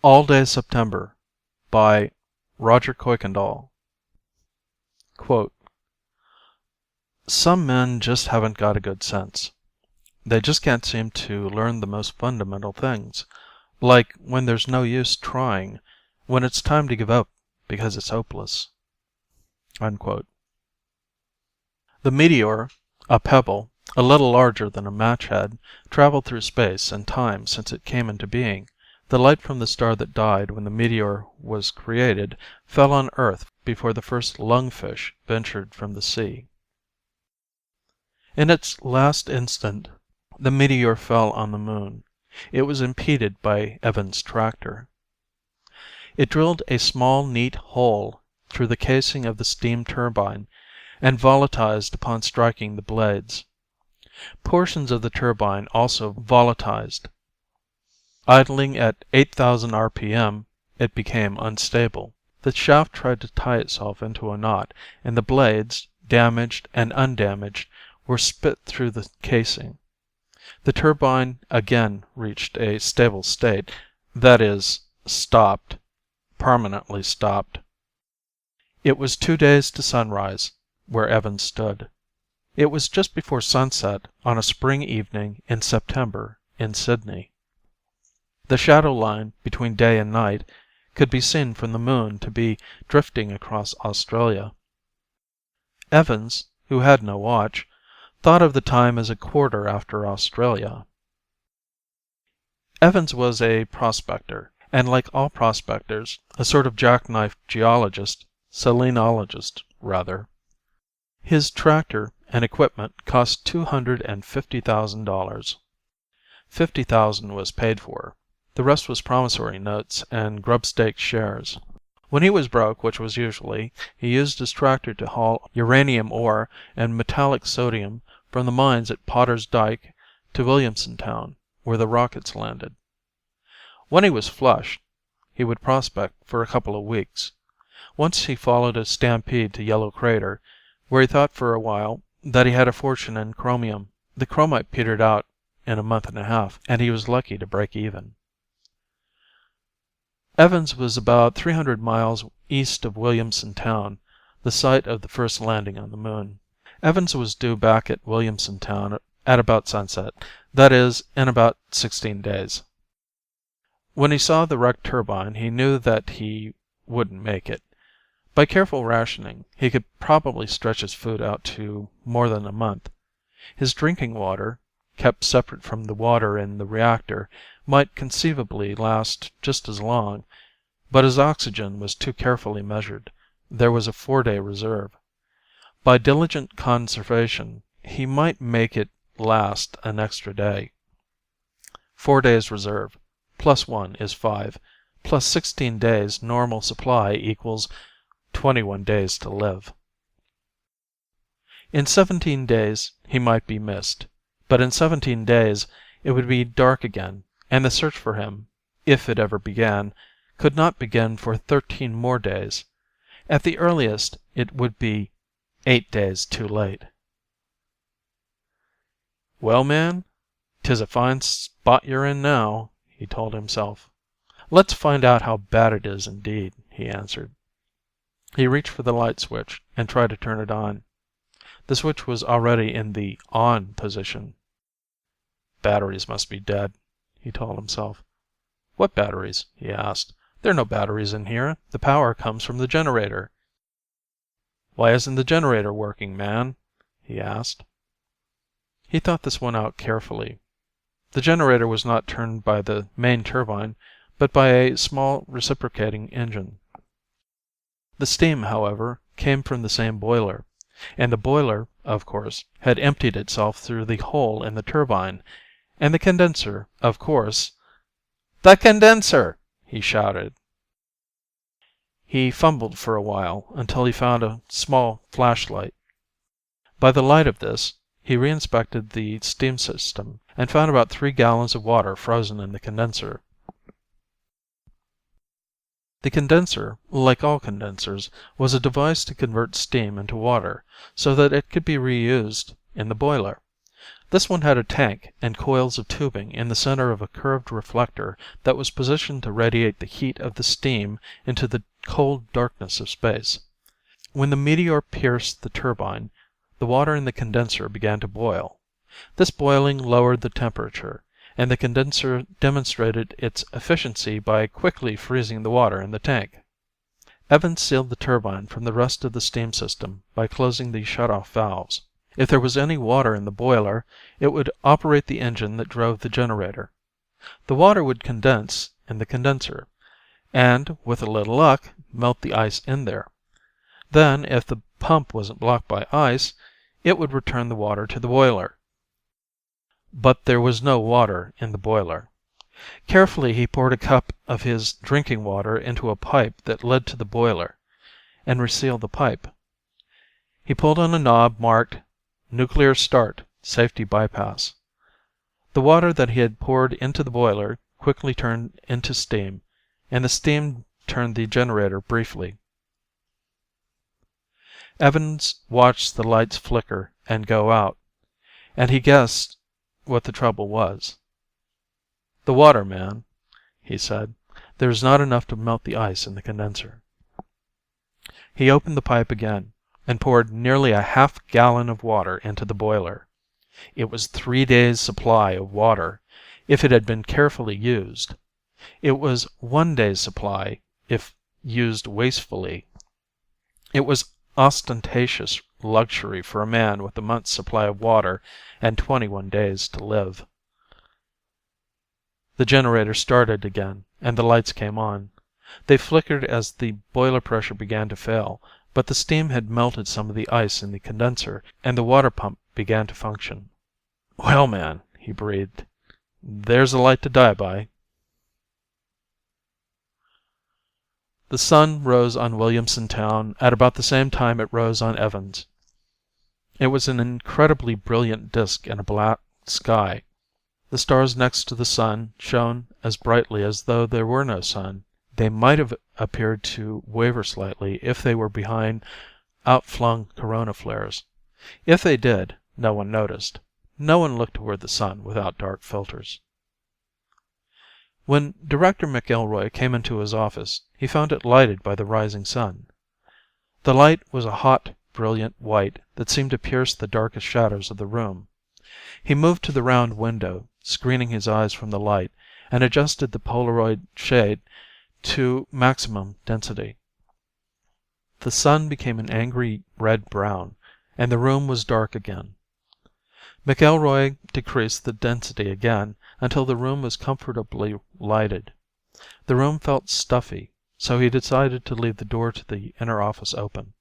All Day September by Roger Kuykendall. Quote, Some men just haven't got a good sense. They just can't seem to learn the most fundamental things, like when there's no use trying, when it's time to give up because it's hopeless. Unquote. The meteor, a pebble, a little larger than a match head, traveled through space and time since it came into being. The light from the star that died when the meteor was created fell on Earth before the first lungfish ventured from the sea. In its last instant, the meteor fell on the moon. It was impeded by Evans' tractor. It drilled a small, neat hole through the casing of the steam turbine and volatilized upon striking the blades. Portions of the turbine also volatilized. Idling at 8,000 RPM, it became unstable. The shaft tried to tie itself into a knot, and the blades, damaged and undamaged, were spit through the casing. The turbine again reached a stable state, that is, stopped, permanently stopped. It was 2 days to sunrise, where Evans stood. It was just before sunset on a spring evening in September in Sydney. The shadow line between day and night could be seen from the moon to be drifting across Australia. Evans, who had no watch, thought of the time as a quarter after Australia. Evans was a prospector, and like all prospectors, a sort of jackknife geologist, selenologist, rather. His tractor and equipment cost $250,000. $50,000 was paid for. The rest was promissory notes and grubstake shares. When he was broke, which was usually, he used his tractor to haul uranium ore and metallic sodium from the mines at Potter's Dyke to Williamson Town, where the rockets landed. When he was flush, he would prospect for a couple of weeks. Once he followed a stampede to Yellow Crater, where he thought for a while that he had a fortune in chromium. The chromite petered out in a month and a half, and he was lucky to break even. Evans was about 300 miles east of Williamson Town, the site of the first landing on the moon. Evans was due back at Williamson Town at about sunset, that is, in about 16 days. When he saw the wrecked turbine, he knew that he wouldn't make it. By careful rationing, he could probably stretch his food out to more than a month. His drinking water, kept separate from the water in the reactor, might conceivably last just as long, but his oxygen was too carefully measured. There was a 4-day reserve. By diligent conservation, he might make it last an extra day. 4 days reserve, plus 1 is 5, plus 16 days normal supply equals 21 days to live. In 17 days he might be missed, but in 17 days it would be dark again, and the search for him, if it ever began, could not begin for 13 more days. At the earliest it would be 8 days too late. "Well, man, 'tis a fine spot you're in now," he told himself. "Let's find out how bad it is indeed," he answered. He reached for the light switch and tried to turn it on. The switch was already in the on position. "Batteries must be dead," he told himself. "What batteries?" he asked. "There are no batteries in here. The power comes from the generator." "Why isn't the generator working, man?" he asked. He thought this one out carefully. The generator was not turned by the main turbine, but by a small reciprocating engine. The steam, however, came from the same boiler, and the boiler, of course, had emptied itself through the hole in the turbine, and the condenser, of course— "The condenser!" he shouted. He fumbled for a while until he found a small flashlight. By the light of this, he reinspected the steam system and found about 3 gallons of water frozen in the condenser. The condenser, like all condensers, was a device to convert steam into water so that it could be reused in the boiler. This one had a tank and coils of tubing in the center of a curved reflector that was positioned to radiate the heat of the steam into the cold darkness of space. When the meteor pierced the turbine, the water in the condenser began to boil. This boiling lowered the temperature, and the condenser demonstrated its efficiency by quickly freezing the water in the tank. Evans sealed the turbine from the rest of the steam system by closing the shut-off valves. If there was any water in the boiler, it would operate the engine that drove the generator. The water would condense in the condenser, and, with a little luck, melt the ice in there. Then, if the pump wasn't blocked by ice, it would return the water to the boiler. But there was no water in the boiler. Carefully he poured a cup of his drinking water into a pipe that led to the boiler, and resealed the pipe. He pulled on a knob marked "Nuclear Start, Safety Bypass." The water that he had poured into the boiler quickly turned into steam, and the steam turned the generator briefly. Evans watched the lights flicker and go out, and he guessed what the trouble was. "The water, man," he said. "There is not enough to melt the ice in the condenser." He opened the pipe again, and poured nearly a half-gallon of water into the boiler. It was 3 days' supply of water, if it had been carefully used. It was 1 day's supply, if used wastefully. It was ostentatious luxury for a man with a month's supply of water and 21 days to live. The generator started again, and the lights came on. They flickered as the boiler pressure began to fail, but the steam had melted some of the ice in the condenser, and the water pump began to function. "Well, man," he breathed, "there's a light to die by." The sun rose on Williamson Town at about the same time it rose on Evans. It was an incredibly brilliant disk in a black sky. The stars next to the sun shone as brightly as though there were no sun. They might have appeared to waver slightly if they were behind outflung corona flares. If they did, no one noticed. No one looked toward the sun without dark filters. When Director McElroy came into his office, he found it lighted by the rising sun. The light was a hot, brilliant white that seemed to pierce the darkest shadows of the room. He moved to the round window, screening his eyes from the light, and adjusted the Polaroid shade to maximum density. The sun became an angry red-brown, and the room was dark again. McElroy decreased the density again until the room was comfortably lighted. The room felt stuffy, so he decided to leave the door to the inner office open.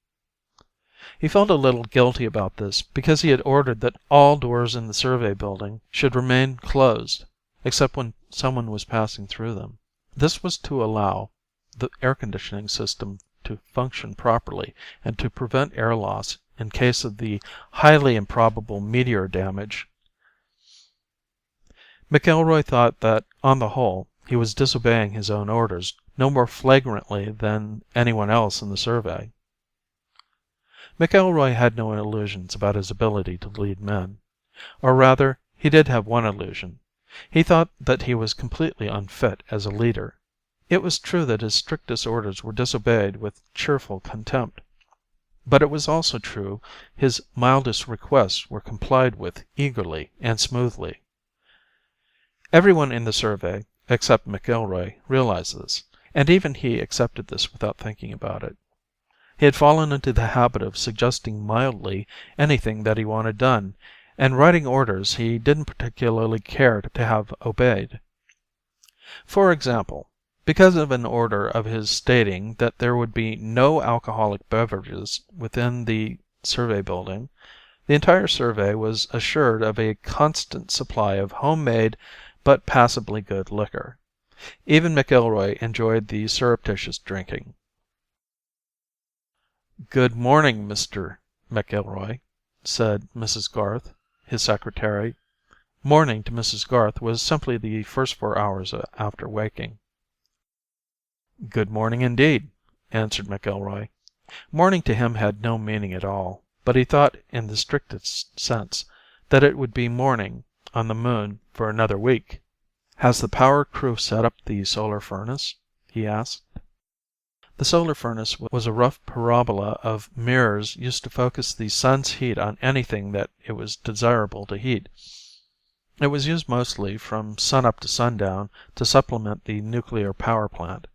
He felt a little guilty about this because he had ordered that all doors in the survey building should remain closed, except when someone was passing through them. This was to allow the air conditioning system to function properly and to prevent air loss in case of the highly improbable meteor damage. McElroy thought that, on the whole, he was disobeying his own orders no more flagrantly than anyone else in the survey. McElroy had no illusions about his ability to lead men. Or rather, he did have one illusion. He thought that he was completely unfit as a leader. It was true that his strictest orders were disobeyed with cheerful contempt. But it was also true his mildest requests were complied with eagerly and smoothly. Everyone in the survey, except McElroy, realized this, and even he accepted this without thinking about it. He had fallen into the habit of suggesting mildly anything that he wanted done, and writing orders he didn't particularly care to have obeyed. For example, because of an order of his stating that there would be no alcoholic beverages within the survey building, the entire survey was assured of a constant supply of homemade but passably good liquor. Even McElroy enjoyed the surreptitious drinking. "Good morning, Mr. McElroy," said Mrs. Garth, his secretary. Morning to Mrs. Garth was simply the first 4 hours after waking. "Good morning indeed," answered McElroy. Morning to him had no meaning at all, but he thought in the strictest sense that it would be morning on the moon for another week. "Has the power crew set up the solar furnace?" he asked. The solar furnace was a rough parabola of mirrors used to focus the sun's heat on anything that it was desirable to heat. It was used mostly from sunup to sundown to supplement the nuclear power plant.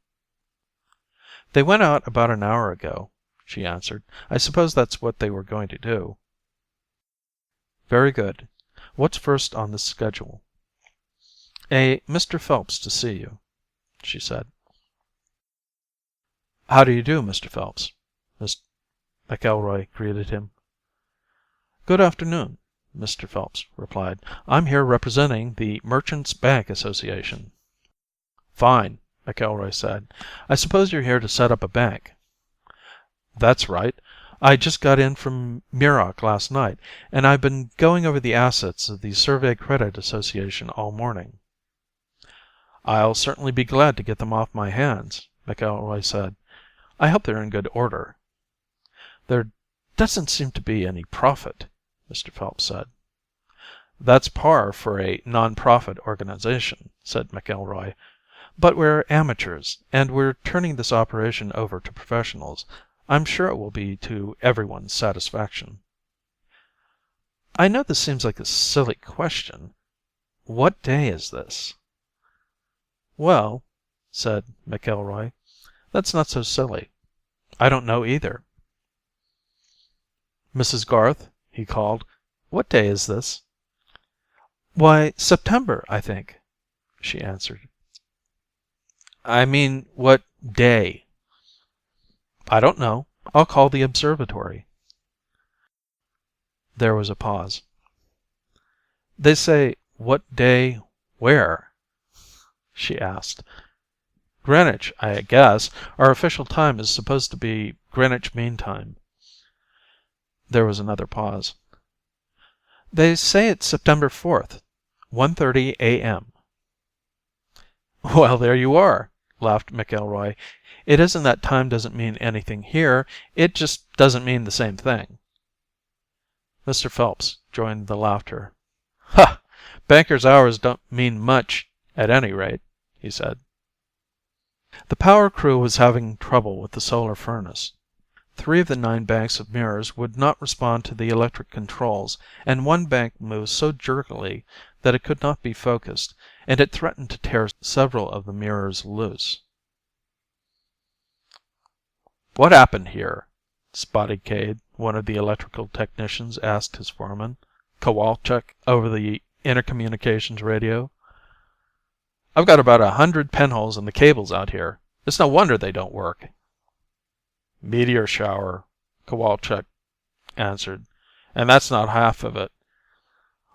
"They went out about an hour ago," she answered. "I suppose that's what they were going to do." "Very good. What's first on the schedule?" "A Mr. Phelps to see you," she said. "How do you do, Mr. Phelps?" McElroy greeted him. "Good afternoon," Mr. Phelps replied. "I'm here representing the Merchants' Bank Association." "Fine," McElroy said. "I suppose you're here to set up a bank." "That's right. I just got in from Muroc last night, and I've been going over the assets of the Survey Credit Association all morning." "I'll certainly be glad to get them off my hands," McElroy said. "I hope they're in good order." "There doesn't seem to be any profit," Mr. Phelps said. "That's par for a non-profit organization," said McElroy. "But we're amateurs, and we're turning this operation over to professionals. I'm sure it will be to everyone's satisfaction." "I know this seems like a silly question. What day is this?" "Well," said McElroy, "that's not so silly. I don't know either." "Mrs. Garth," he called, "what day is this?" "Why, September, I think," she answered. "I mean, what day?" "I don't know. I'll call the observatory." There was a pause. "They say, 'What day, where?'" she asked. "Greenwich, I guess. Our official time is supposed to be Greenwich Mean Time." There was another pause. "They say it's September 4th, 1:30 a.m." "Well, there you are," laughed McElroy. "It isn't that time doesn't mean anything here. It just doesn't mean the same thing." Mr. Phelps joined the laughter. "Ha! Bankers' hours don't mean much, at any rate," he said. The power crew was having trouble with the solar furnace. 3 of the 9 banks of mirrors would not respond to the electric controls, and one bank moved so jerkily that it could not be focused, and it threatened to tear several of the mirrors loose. "What happened here?" Spotty Cade, one of the electrical technicians, asked his foreman, Kowalczyk, over the intercommunications radio. "I've got about 100 pinholes in the cables out here. It's no wonder they don't work." "Meteor shower," Kowalczyk answered, "and that's not half of it.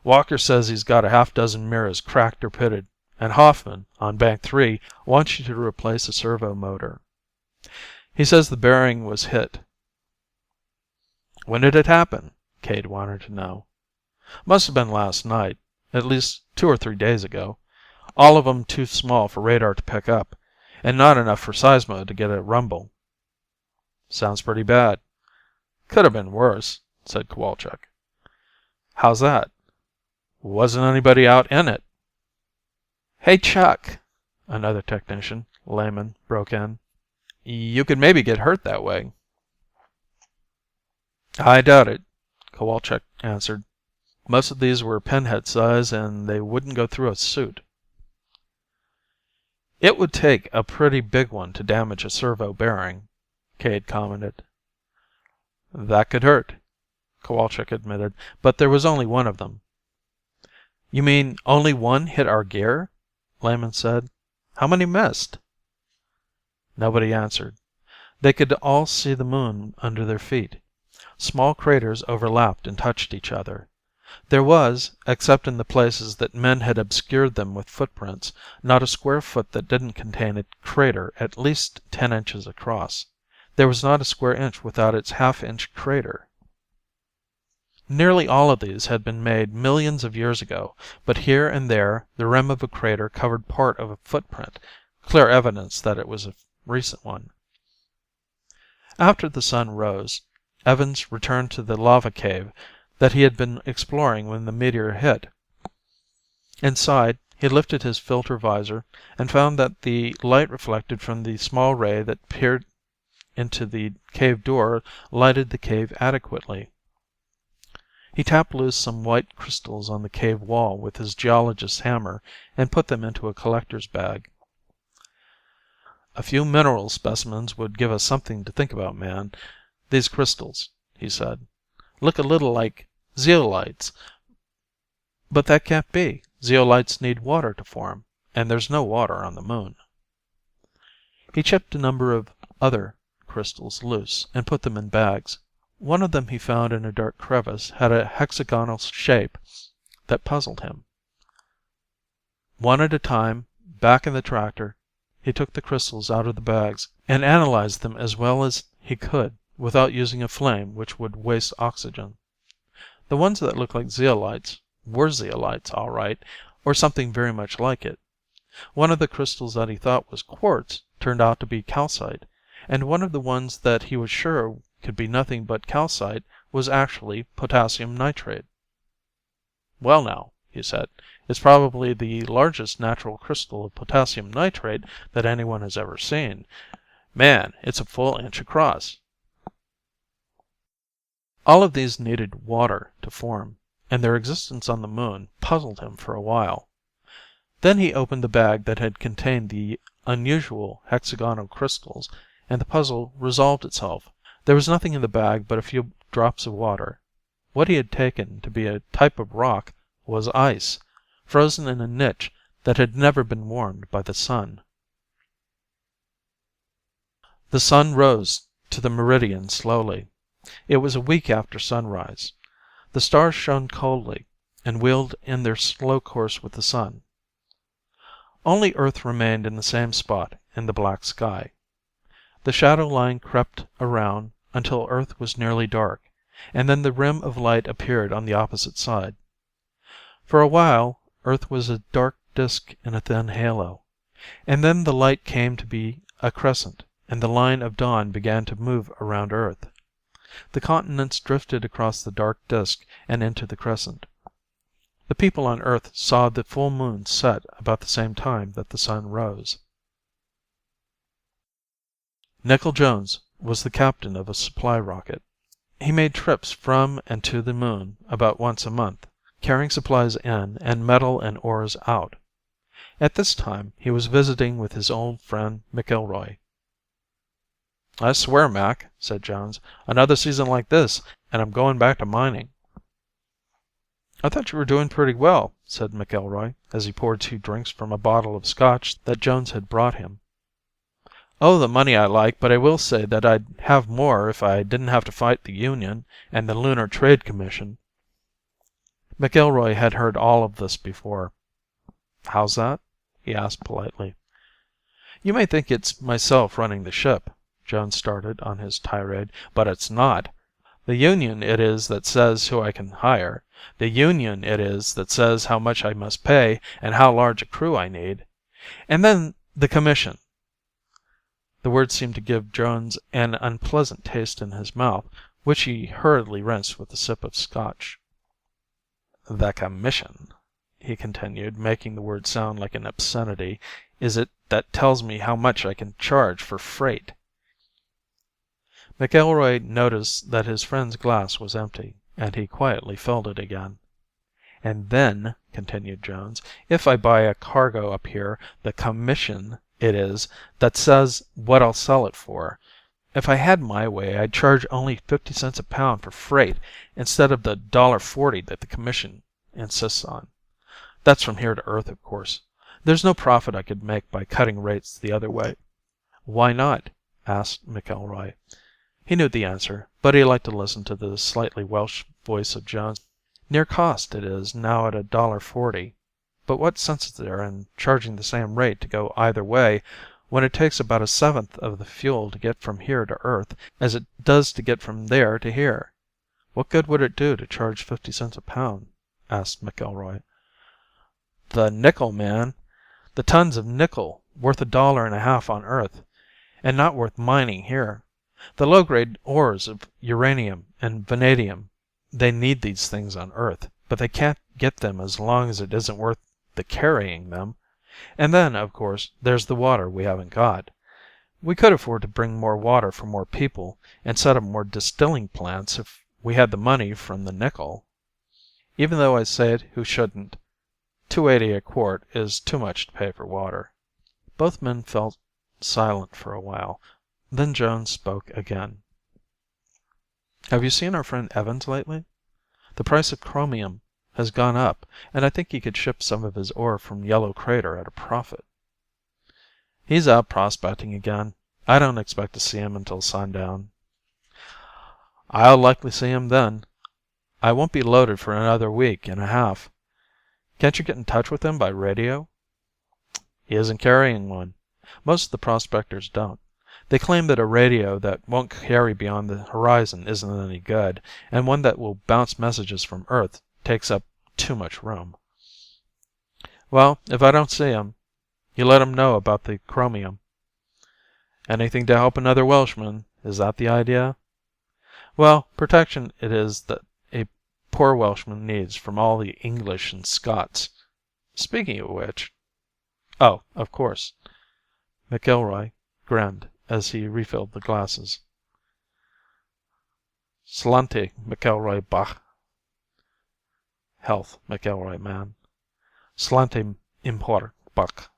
Walker says he's got a half-dozen mirrors cracked or pitted, and Hoffman, on bank 3, wants you to replace a servo motor. He says the bearing was hit." "When did it happen?" Cade wanted to know. "Must have been last night, at least 2 or 3 days ago. All of 'em too small for radar to pick up, and not enough for Seismo to get a rumble." "Sounds pretty bad." "Could have been worse," said Kowalczyk. "How's that?" "Wasn't anybody out in it." "Hey, Chuck," another technician, Lehman, broke in. "You could maybe get hurt that way." "I doubt it," Kowalczyk answered. "Most of these were pinhead size, and they wouldn't go through a suit." "It would take a pretty big one to damage a servo bearing," Cade commented. "That could hurt," Kowalczyk admitted, "but there was only one of them." "You mean only one hit our gear?" Lehman said. "How many missed?" Nobody answered. They could all see the moon under their feet. Small craters overlapped and touched each other. There was, except in the places that men had obscured them with footprints, not a square foot that didn't contain a crater at least 10 inches across. There was not a square inch without its half-inch crater. Nearly all of these had been made millions of years ago, but here and there the rim of a crater covered part of a footprint, clear evidence that it was a recent one. After the sun rose, Evans returned to the lava cave that he had been exploring when the meteor hit. Inside, he lifted his filter visor and found that the light reflected from the small ray that peered into the cave door lighted the cave adequately. He tapped loose some white crystals on the cave wall with his geologist's hammer and put them into a collector's bag. "A few mineral specimens would give us something to think about, man. These crystals," he said, "look a little like zeolites. But that can't be. Zeolites need water to form, and there's no water on the moon." He chipped a number of other crystals loose and put them in bags. One of them he found in a dark crevice had a hexagonal shape that puzzled him. One at a time, back in the tractor, he took the crystals out of the bags and analyzed them as well as he could without using a flame which would waste oxygen. The ones that looked like zeolites were zeolites, all right, or something very much like it. One of the crystals that he thought was quartz turned out to be calcite, and one of the ones that he was sure could be nothing but calcite was actually potassium nitrate. "Well now," he said, "it's probably the largest natural crystal of potassium nitrate that anyone has ever seen. Man, it's a full inch across." All of these needed water to form, and their existence on the moon puzzled him for a while. Then he opened the bag that had contained the unusual hexagonal crystals, and the puzzle resolved itself. There was nothing in the bag but a few drops of water. What he had taken to be a type of rock was ice, frozen in a niche that had never been warmed by the sun. The sun rose to the meridian slowly. It was a week after sunrise. The stars shone coldly and wheeled in their slow course with the sun. Only Earth remained in the same spot in the black sky. The shadow line crept around until Earth was nearly dark, and then the rim of light appeared on the opposite side. For a while Earth was a dark disk in a thin halo, and then the light came to be a crescent, and the line of dawn began to move around Earth. The continents drifted across the dark disk and into the crescent. The people on Earth saw the full moon set about the same time that the sun rose. Nickel Jones was the captain of a supply rocket. He made trips from and to the moon about once a month, carrying supplies in and metal and ores out. At this time he was visiting with his old friend McElroy. "I swear, Mac," said Jones, "another season like this, and I'm going back to mining." "I thought you were doing pretty well," said McElroy, as he poured 2 drinks from a bottle of scotch that Jones had brought him. "Oh, the money I like, but I will say that I'd have more if I didn't have to fight the Union and the Lunar Trade Commission." McElroy had heard all of this before. "How's that?" he asked politely. "You may think it's myself running the ship," Jones started on his tirade, "but it's not. The Union it is that says who I can hire. The Union it is that says how much I must pay and how large a crew I need. And then the Commission." The word seemed to give Jones an unpleasant taste in his mouth, which he hurriedly rinsed with a sip of scotch. "The Commission," he continued, making the word sound like an obscenity, "is it that tells me how much I can charge for freight." McElroy noticed that his friend's glass was empty, and he quietly filled it again. "And then," continued Jones, "if I buy a cargo up here, the Commission it is that says what I'll sell it for. If I had my way, I'd charge only 50 cents a pound for freight instead of the $1.40 that the Commission insists on. That's from here to Earth, of course. There's no profit I could make by cutting rates the other way." "Why not?" asked McElroy. He knew the answer, but he liked to listen to the slightly Welsh voice of Jones. "Near cost it is now at $1.40. But what sense is there in charging the same rate to go either way when it takes about 1/7 of the fuel to get from here to Earth as it does to get from there to here? What good would it do to charge 50 cents a pound?" asked McElroy. "The nickel, man. The tons of nickel, worth $1.50 on Earth, and not worth mining here. The low-grade ores of uranium and vanadium, they need these things on Earth, but they can't get them as long as it isn't worth the carrying them. And then, of course, there's the water we haven't got. We could afford to bring more water for more people and set up more distilling plants if we had the money from the nickel. Even though I say it who shouldn't, $2.80 a quart is too much to pay for water." Both men fell silent for a while. Then Jones spoke again. "Have you seen our friend Evans lately? The price of chromium has gone up, and I think he could ship some of his ore from Yellow Crater at a profit." "He's out prospecting again. I don't expect to see him until sundown." "I'll likely see him then. I won't be loaded for another week and a half. Can't you get in touch with him by radio?" "He isn't carrying one. Most of the prospectors don't. They claim that a radio that won't carry beyond the horizon isn't any good, and one that will bounce messages from Earth takes up too much room." "Well, if I don't see him, you let him know about the chromium." "Anything to help another Welshman, is that the idea?" "Well, protection it is that a poor Welshman needs from all the English and Scots. Speaking of which—" "Oh, of course." McIlroy grinned as he refilled the glasses. "Slánti, McIlroy bach." "Health, McIlroy man." "Slánti impor bach."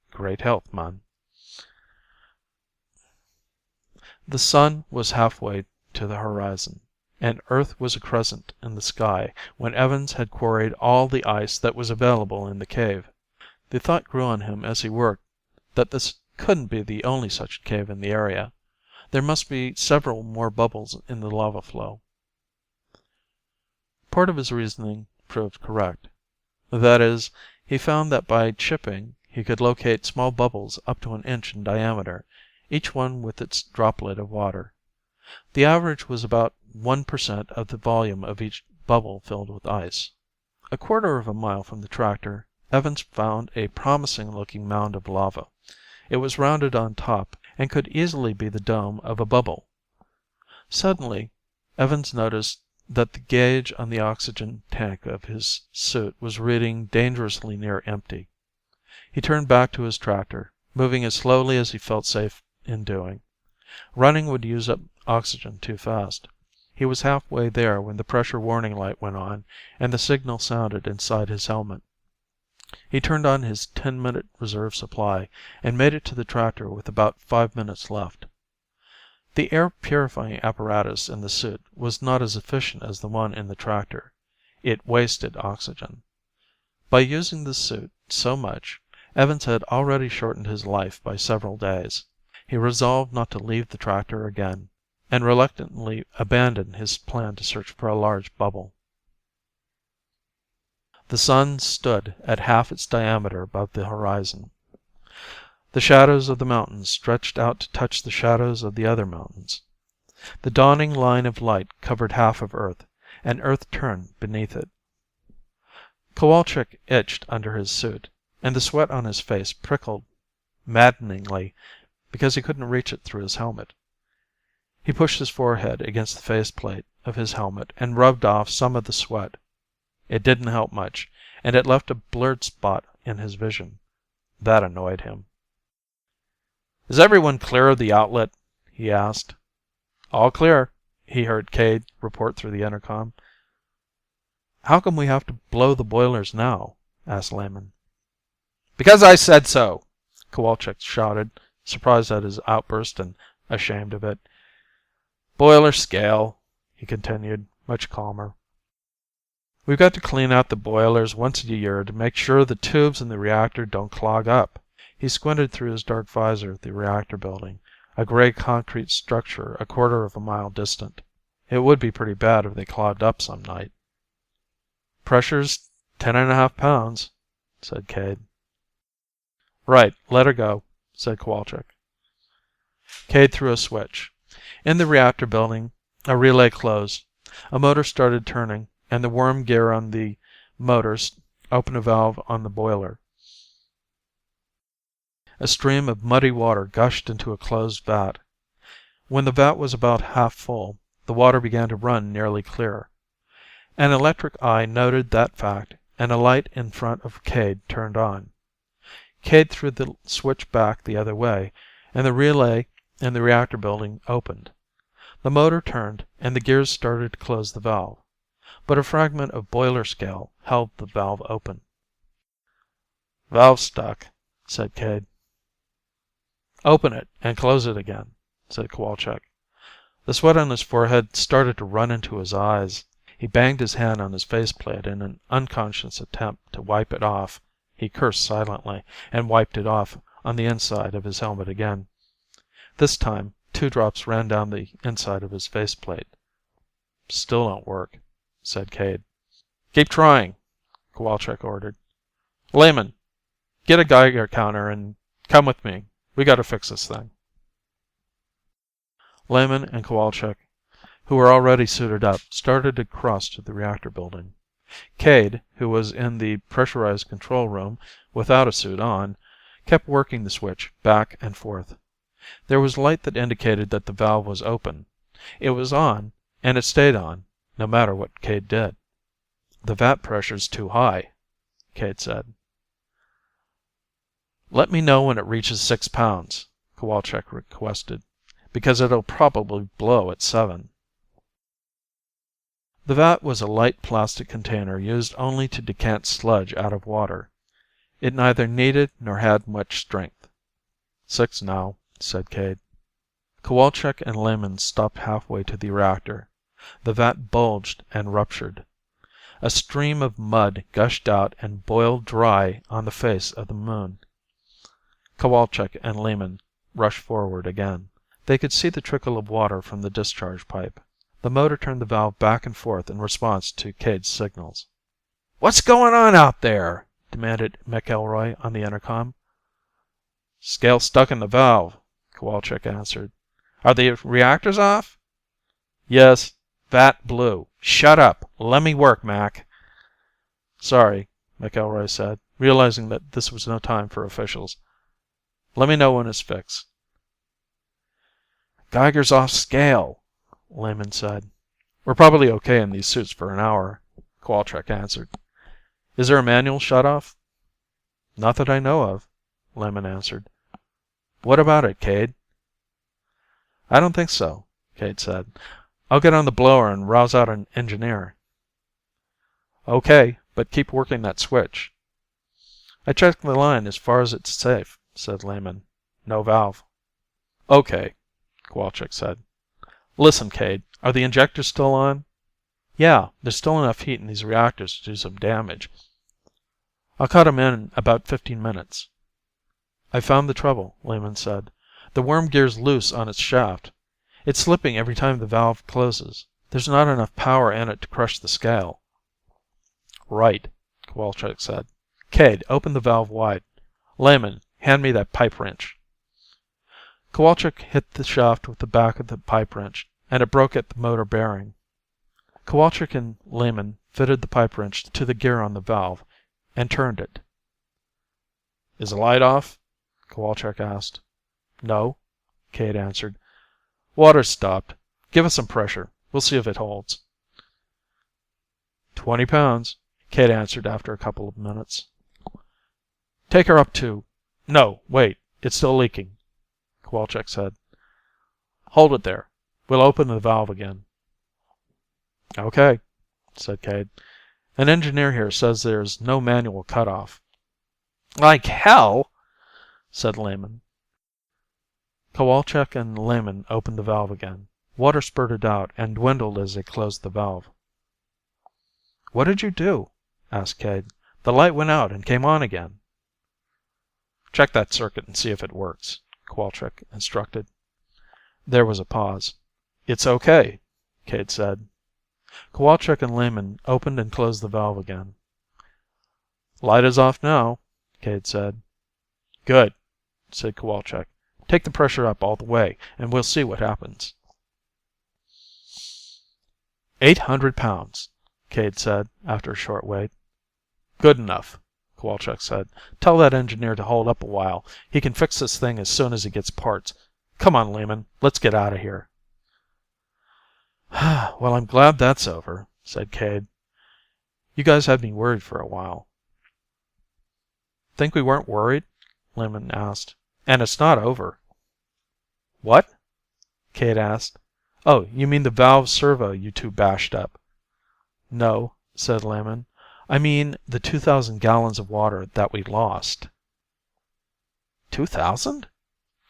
"Great health, man." The sun was halfway to the horizon, and Earth was a crescent in the sky when Evans had quarried all the ice that was available in the cave. The thought grew on him as he worked that this couldn't be the only such cave in the area. There must be several more bubbles in the lava flow. Part of his reasoning proved correct. That is, he found that by chipping he could locate small bubbles up to an inch in diameter, each one with its droplet of water. The average was about 1% of the volume of each bubble filled with ice. A quarter of a mile from the tractor, Evans found a promising-looking mound of lava. It was rounded on top, and could easily be the dome of a bubble. Suddenly, Evans noticed that the gauge on the oxygen tank of his suit was reading dangerously near empty. He turned back to his tractor, moving as slowly as he felt safe in doing. Running would use up oxygen too fast. He was halfway there when the pressure warning light went on, and the signal sounded inside his helmet. He turned on his 10-minute reserve supply, and made it to the tractor with about 5 minutes left. The air purifying apparatus in the suit was not as efficient as the one in the tractor. It wasted oxygen. By using the suit so much, Evans had already shortened his life by several days. He resolved not to leave the tractor again, and reluctantly abandoned his plan to search for a large bubble. The sun stood at half its diameter above the horizon. The shadows of the mountains stretched out to touch the shadows of the other mountains. The dawning line of light covered half of Earth, and Earth turned beneath it. Kowalczyk itched under his suit, and the sweat on his face prickled maddeningly because he couldn't reach it through his helmet. He pushed his forehead against the faceplate of his helmet and rubbed off some of the sweat. It didn't help much, and it left a blurred spot in his vision. That annoyed him. "Is everyone clear of the outlet?" he asked. "All clear," he heard Cade report through the intercom. "How come we have to blow the boilers now?" asked Lehman. "Because I said so!" Kowalczyk shouted, surprised at his outburst and ashamed of it. "Boiler scale," he continued, much calmer. "We've got to clean out the boilers once a year to make sure the tubes in the reactor don't clog up." He squinted through his dark visor at the reactor building, a gray concrete structure a quarter of a mile distant. It would be pretty bad if they clogged up some night. "Pressure's 10.5 pounds," said Cade. "Right, let her go," said Kowalczyk. Cade threw a switch. In the reactor building, a relay closed. A motor started turning, and the worm gear on the motors opened a valve on the boiler. A stream of muddy water gushed into a closed vat. When the vat was about half full, the water began to run nearly clear. An electric eye noted that fact, and a light in front of Cade turned on. Cade threw the switch back the other way, and the relay in the reactor building opened. The motor turned, and the gears started to close the valve. But a fragment of boiler scale held the valve open. "Valve's stuck," said Cade. "Open it and close it again," said Kowalczyk. The sweat on his forehead started to run into his eyes. He banged his hand on his faceplate in an unconscious attempt to wipe it off. He cursed silently, and wiped it off on the inside of his helmet again. This time 2 drops ran down the inside of his faceplate. "Still don't work," said Cade. "Keep trying," Kowalczyk ordered. "Lehman, get a Geiger counter and come with me. We gotta fix this thing." Lehman and Kowalczyk, who were already suited up, started across to the reactor building. Cade, who was in the pressurized control room without a suit on, kept working the switch back and forth. There was light that indicated that the valve was open. It was on, and it stayed on, no matter what Cade did. "The vat pressure's too high," Cade said. "Let me know when it reaches 6 pounds," Kowalczyk requested, "because it'll probably blow at 7. The vat was a light plastic container used only to decant sludge out of water. It neither needed nor had much strength. "6 now," said Cade. Kowalczyk and Lehman stopped halfway to the reactor. The vat bulged and ruptured. A stream of mud gushed out and boiled dry on the face of the moon. Kowalczyk and Lehman rushed forward again. They could see the trickle of water from the discharge pipe. The motor turned the valve back and forth in response to Cade's signals. "What's going on out there?" demanded McElroy on the intercom. "Scale stuck in the valve," Kowalczyk answered. "Are the reactors off?" "Yes. Vat blew. Shut up. Let me work, Mac." "Sorry," McElroy said, realizing that this was no time for officials. "Let me know when it's fixed." "Geiger's off scale," Lehman said. "We're probably okay in these suits for an hour," Kowalczyk answered. "Is there a manual shutoff?" "Not that I know of," Lehman answered. "What about it, Cade?" "I don't think so," Cade said. "I'll get on the blower and rouse out an engineer." "Okay, but keep working that switch." "I checked the line as far as it's safe," said Lehman. "No valve." "Okay," Kowalczyk said. "Listen, Cade, are the injectors still on?" "Yeah, there's still enough heat in these reactors to do some damage." "I'll cut 'em in about 15 minutes." "I found the trouble," Lehman said. "The worm gear's loose on its shaft. It's slipping every time the valve closes. There's not enough power in it to crush the scale." "Right," Kowalczyk said. "Cade, open the valve wide. Lehman, hand me that pipe wrench." Kowalczyk hit the shaft with the back of the pipe wrench, and it broke at the motor bearing. Kowalczyk and Lehman fitted the pipe wrench to the gear on the valve, and turned it. "Is the light off?" Kowalczyk asked. "No," Cade answered. "Water's stopped. Give us some pressure. We'll see if it holds." 20 pounds, Cade answered after a couple of minutes. "Take her up to... No, wait, it's still leaking," Kowalczyk said. "Hold it there. We'll open the valve again." "Okay," said Cade. "An engineer here says there's no manual cutoff." "Like hell," said Lehman. Kowalczyk and Lehman opened the valve again. Water spurted out and dwindled as they closed the valve. "What did you do?" asked Cade. "The light went out and came on again." "Check that circuit and see if it works," Kowalczyk instructed. There was a pause. "It's okay," Cade said. Kowalczyk and Lehman opened and closed the valve again. "Light is off now," Cade said. "Good," said Kowalczyk. "Take the pressure up all the way, and we'll see what happens." 800 pounds, Cade said after a short wait. "Good enough," Kowalczyk said. "Tell that engineer to hold up a while. He can fix this thing as soon as he gets parts. Come on, Lehman, let's get out of here." "Well, I'm glad that's over," said Cade. You guys had me worried for a while." "Think we weren't worried?" Lehman asked. "And it's not over." "What?" Kate asked. "Oh, you mean the valve servo you two bashed up." "No," said Lehman. "I mean the 2,000 gallons of water that we lost." 2,000?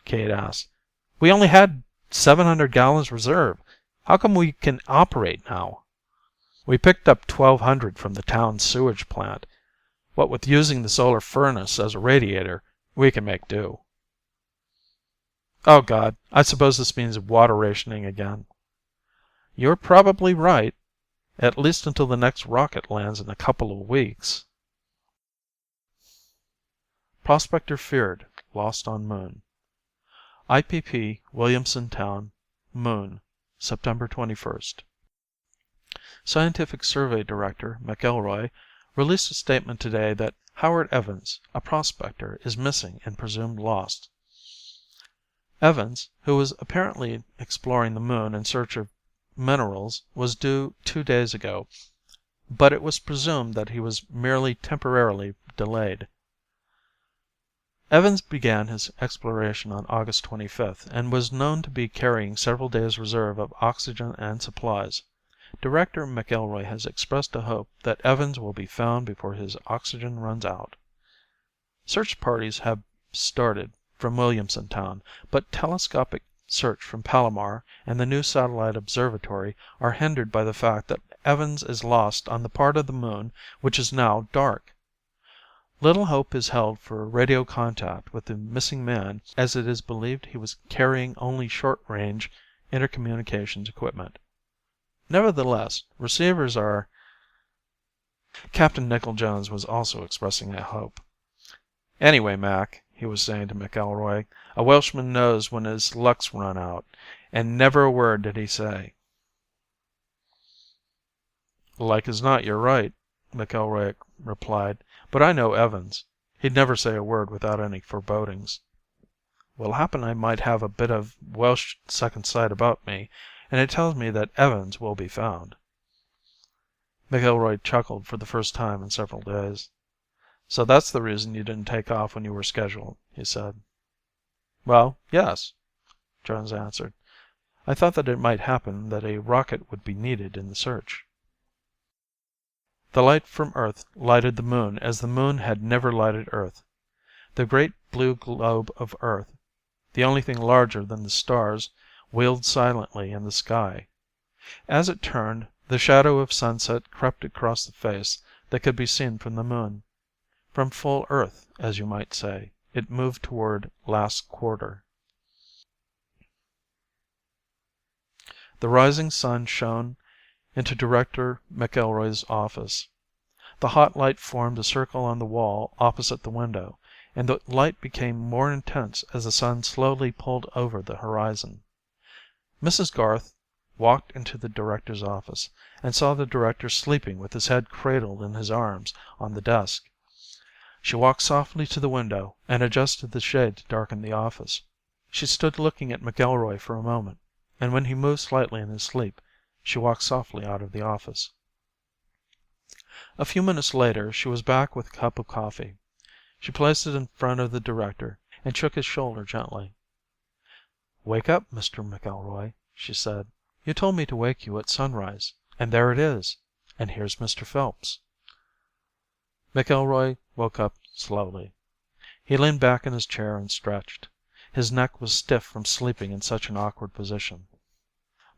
Kate asked. "We only had 700 gallons reserve. How come we can operate now?" "We picked up 1,200 from the town sewage plant. What with using the solar furnace as a radiator, we can make do." "Oh God, I suppose this means water rationing again." "You're probably right. At least until the next rocket lands in a couple of weeks." Prospector feared lost on moon. IPP Williamson Town, Moon, September 21st. Scientific Survey Director McElroy released a statement today that Howard Evans, a prospector, is missing and presumed lost. Evans, who was apparently exploring the moon in search of minerals, was due 2 days ago, but it was presumed that he was merely temporarily delayed. Evans began his exploration on August 25th and was known to be carrying several days' reserve of oxygen and supplies. Director McElroy has expressed a hope that Evans will be found before his oxygen runs out. Search parties have started from Williamson Town, but telescopic search from Palomar and the new satellite observatory are hindered by the fact that Evans is lost on the part of the moon which is now dark. Little hope is held for radio contact with the missing man, as it is believed he was carrying only short-range intercommunications equipment. Nevertheless, receivers are... Captain Nickel Jones was also expressing a hope. "Anyway, Mac," he was saying to McElroy, "a Welshman knows when his luck's run out, and never a word did he say." "Like as not you're right," McElroy replied, "but I know Evans. He'd never say a word without any forebodings." "Well, happen I might have a bit of Welsh second sight about me, and it tells me that Evans will be found." McElroy chuckled for the first time in several days. "So that's the reason you didn't take off when you were scheduled," he said. "Well, yes," Jones answered. "I thought that it might happen that a rocket would be needed in the search." The light from Earth lighted the moon as the moon had never lighted Earth. The great blue globe of Earth, the only thing larger than the stars, wheeled silently in the sky. As it turned, the shadow of sunset crept across the face that could be seen from the moon. From full Earth, as you might say, it moved toward last quarter. The rising sun shone into Director McElroy's office. The hot light formed a circle on the wall opposite the window, and the light became more intense as the sun slowly pulled over the horizon. Mrs. Garth walked into the director's office, and saw the director sleeping with his head cradled in his arms on the desk. She walked softly to the window and adjusted the shade to darken the office. She stood looking at McElroy for a moment, and when he moved slightly in his sleep, she walked softly out of the office. A few minutes later she was back with a cup of coffee. She placed it in front of the director and shook his shoulder gently. "Wake up, Mr. McElroy," she said. "You told me to wake you at sunrise, and there it is. And here's Mr. Phelps." McElroy woke up slowly. He leaned back in his chair and stretched. His neck was stiff from sleeping in such an awkward position.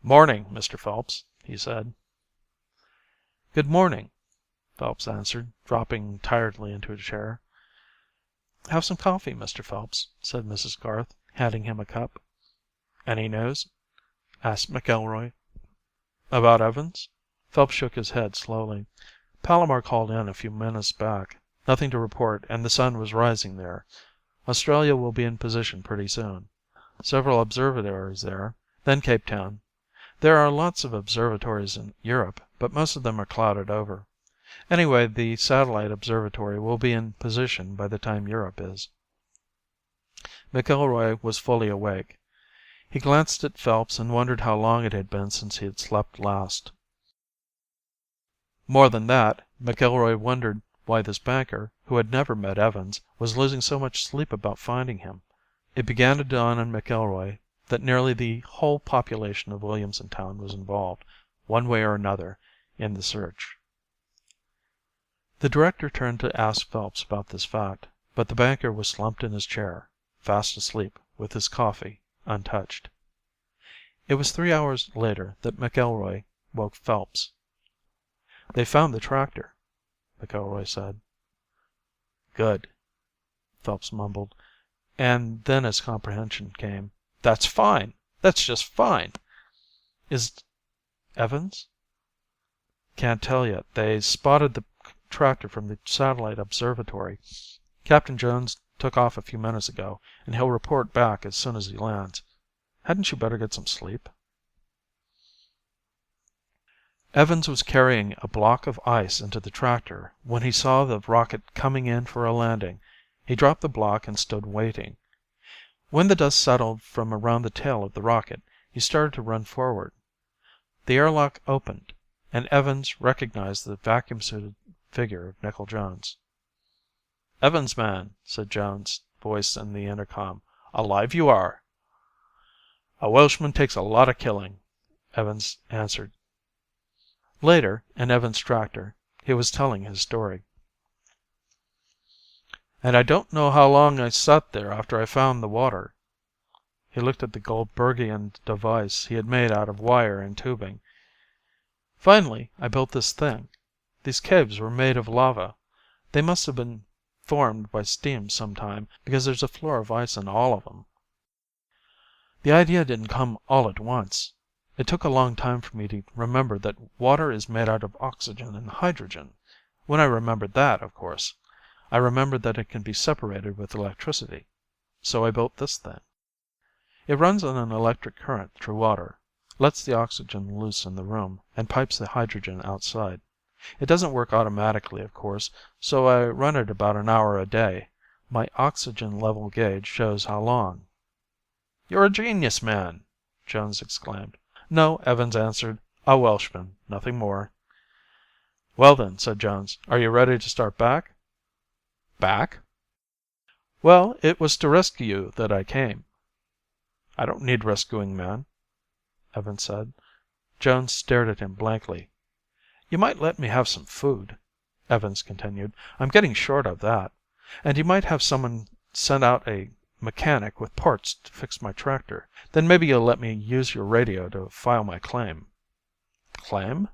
"Morning, Mr. Phelps," he said. "Good morning," Phelps answered, dropping tiredly into a chair. "Have some coffee, Mr. Phelps," said Mrs. Garth, handing him a cup. "Any news?" asked McElroy. "About Evans?" Phelps shook his head slowly. "Palomar called in a few minutes back. Nothing to report, and the sun was rising there. Australia will be in position pretty soon. Several observatories there, then Cape Town. There are lots of observatories in Europe, but most of them are clouded over. Anyway, the satellite observatory will be in position by the time Europe is." McElroy was fully awake. He glanced at Phelps and wondered how long it had been since he had slept last. More than that, McElroy wondered why this banker, who had never met Evans, was losing so much sleep about finding him. It began to dawn on McElroy that nearly the whole population of Williamson Town was involved, one way or another, in the search. The director turned to ask Phelps about this fact, but the banker was slumped in his chair, fast asleep, with his coffee untouched. It was 3 hours later that McElroy woke Phelps. "They found the tractor," McElroy said. "Good," Phelps mumbled, and then his comprehension came. "That's fine! That's just fine! Is Evans?" "Can't tell yet. They spotted the tractor from the satellite observatory. Captain Jones took off a few minutes ago, and he'll report back as soon as he lands. Hadn't you better get some sleep?" Evans was carrying a block of ice into the tractor when he saw the rocket coming in for a landing. He dropped the block and stood waiting. When the dust settled from around the tail of the rocket, he started to run forward. The airlock opened, and Evans recognized the vacuum-suited figure of Nickel Jones. "Evans, man," said Jones' voice in the intercom. "Alive you are." "A Welshman takes a lot of killing," Evans answered. Later, in Evans' tractor, he was telling his story. "And I don't know how long I sat there after I found the water." He looked at the Goldbergian device he had made out of wire and tubing. "Finally, I built this thing. These caves were made of lava. They must have been formed by steam sometime, because there's a floor of ice in all of them. The idea didn't come all at once. It took a long time for me to remember that water is made out of oxygen and hydrogen. When I remembered that, of course, I remembered that it can be separated with electricity. So I built this thing. It runs on an electric current through water, lets the oxygen loose in the room, and pipes the hydrogen outside. It doesn't work automatically, of course, so I run it about an hour a day. My oxygen level gauge shows how long." "You're a genius, man!" Jones exclaimed. "No," Evans answered. "A Welshman, nothing more." "Well then," said Jones, "are you ready to start back?" "Back?" "Well, it was to rescue you that I came." "I don't need rescuing, man," Evans said. Jones stared at him blankly. "You might let me have some food," Evans continued. "I'm getting short of that. And you might have someone send out a mechanic with parts to fix my tractor. Then maybe you'll let me use your radio to file my claim." "Claim?"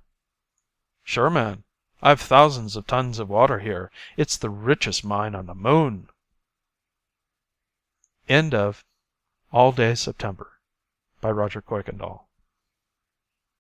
"Sure, man. I've thousands of tons of water here. It's the richest mine on the moon." End of All Day September by Roger Kuykendall.